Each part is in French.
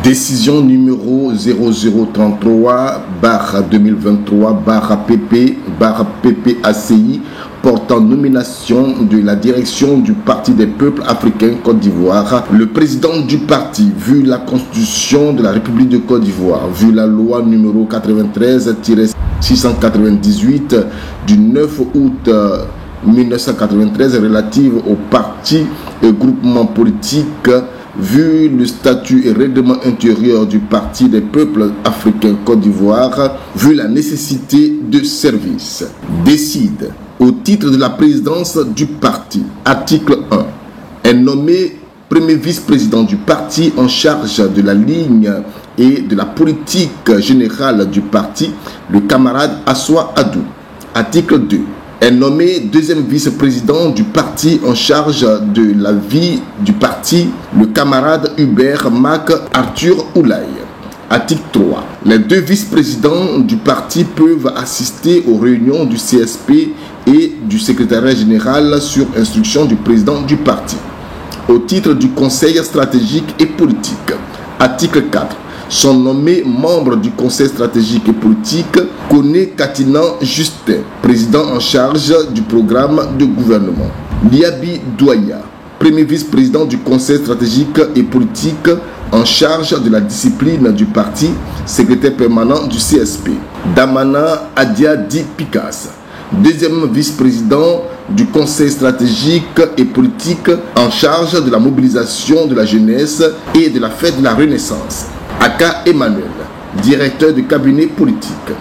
Décision numéro 0033/2023/PP/PPACI portant nomination de la direction du Parti des peuples africains Côte d'Ivoire. Le président du parti, vu la constitution de la République de Côte d'Ivoire, vu la loi numéro 93-698 du 9 août 1993 relative aux partis et groupements politiques, vu le statut et règlement intérieur du Parti des peuples africains Côte d'Ivoire, vu la nécessité de service, décide au titre de la présidence du parti, article 1, est nommé premier vice-président du parti en charge de la ligne et de la politique générale du parti, le camarade Assoua Adou. Article 2, est nommé deuxième vice-président du parti en charge de la vie du parti, le camarade Hubert Mac Arthur Oulaye. Article 3. Les deux vice-présidents du parti peuvent assister aux réunions du CSP et du secrétariat général sur instruction du président du parti. Au titre du conseil stratégique et politique. Article 4. Sont nommés membres du conseil stratégique et politique Koné Katinan Justin, président en charge du programme de gouvernement. Liabi Douaya, premier vice-président du conseil stratégique et politique en charge de la discipline du parti, secrétaire permanent du CSP. Damana Adia Di Picasse, deuxième vice-président du conseil stratégique et politique en charge de la mobilisation de la jeunesse et de la fête de la Renaissance. Aka Emmanuel, directeur du cabinet politique.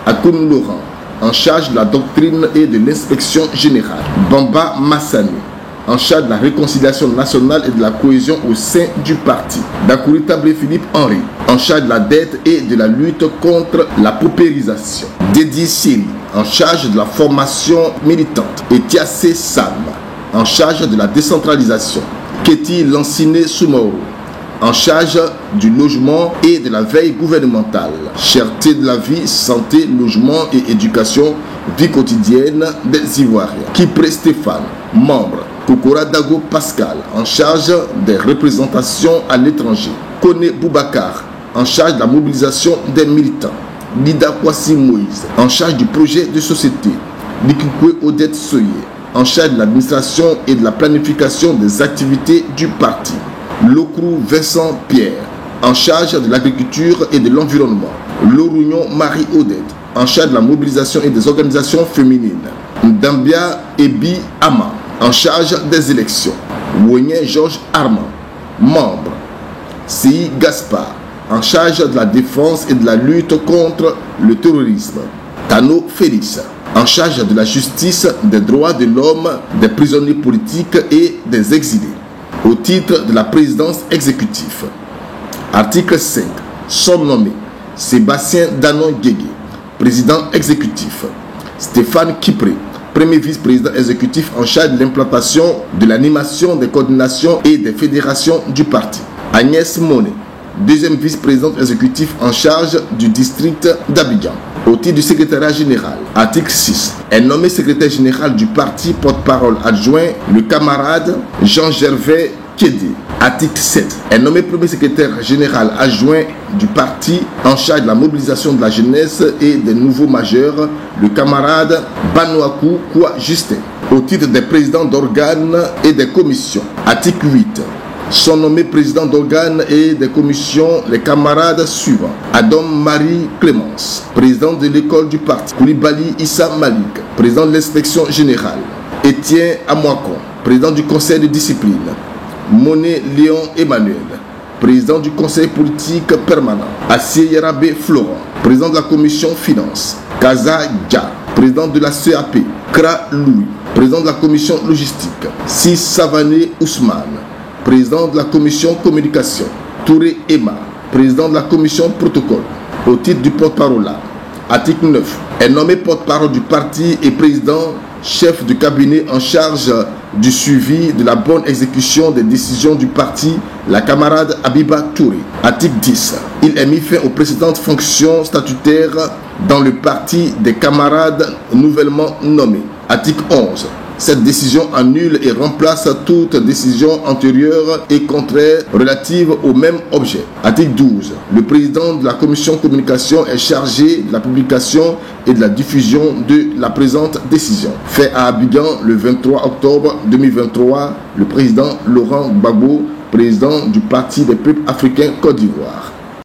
Akoun Laurent, en charge de la doctrine et de l'inspection générale. Bamba Massani, en charge de la réconciliation nationale et de la cohésion au sein du parti. Dakouri Tablé Philippe Henry, en charge de la dette et de la lutte contre la paupérisation. Dédi Siri, en charge de la formation militante. Et Tiassé Sam, en charge de la décentralisation. Keti Lanciné Soumaoro, en charge du logement et de la veille gouvernementale, cherté de la vie, santé, logement et éducation, vie quotidienne des Ivoiriens. Kipré Stéphane, membre. Kokora Dago Pascal, en charge des représentations à l'étranger. Kone Boubacar, en charge de la mobilisation des militants. Lida Kwasi Moïse, en charge du projet de société. Likikwe Odette Soye, en charge de l'administration et de la planification des activités du parti. Lokrou Vincent Pierre, en charge de l'agriculture et de l'environnement. Lorougnon Marie Odette, en charge de la mobilisation et des organisations féminines. Ndambia Ebi Ama, en charge des élections. Wonyen Georges Armand, membre. Sei Gaspard, en charge de la défense et de la lutte contre le terrorisme. Tano Félix, en charge de la justice, des droits de l'homme, des prisonniers politiques et des exilés. Au titre de la présidence exécutive. Article 5. Sont nommés Sébastien Danon Guégué, président exécutif. Stéphane Kipré, premier vice-président exécutif en charge de l'implantation, de l'animation, des coordinations et des fédérations du parti. Agnès Monet, deuxième vice-présidente exécutive en charge du district d'Abidjan. Au titre du secrétariat général, article 6, est nommé secrétaire général du parti porte-parole adjoint le camarade Jean-Gervais Kédé. Article 7, est nommé premier secrétaire général adjoint du parti en charge de la mobilisation de la jeunesse et des nouveaux majeurs, le camarade Banouakou Kwa Justin. Au titre des présidents d'organes et des commissions, article 8, sont nommés présidents d'organes et des commissions les camarades suivants. Adam Marie Clémence, président de l'école du parti. Koulibaly Issa Malik, président de l'inspection générale. Étienne Amouakon, président du conseil de discipline. Monet Léon Emmanuel, président du conseil politique permanent. Assié Yarabé Florent, président de la commission finance. Kaza Dja, président de la CAP. Kra Louis, président de la commission logistique. Sis Savané Ousmane, président de la commission communication. Touré Emma, président de la commission protocole. Au titre du porte-parole, article 9, est nommé porte-parole du parti et président chef du cabinet en charge du suivi de la bonne exécution des décisions du parti, la camarade Abiba Touré. Article 10, il est mis fin aux précédentes fonctions statutaires dans le parti des camarades nouvellement nommés. Article 11, Cette décision annule et remplace toute décision antérieure et contraire relative au même objet. Article 12. Le président de la commission communication est chargé de la publication et de la diffusion de la présente décision. Fait à Abidjan le 23 octobre 2023, le président Laurent Gbagbo, président du Parti des peuples africains Côte d'Ivoire.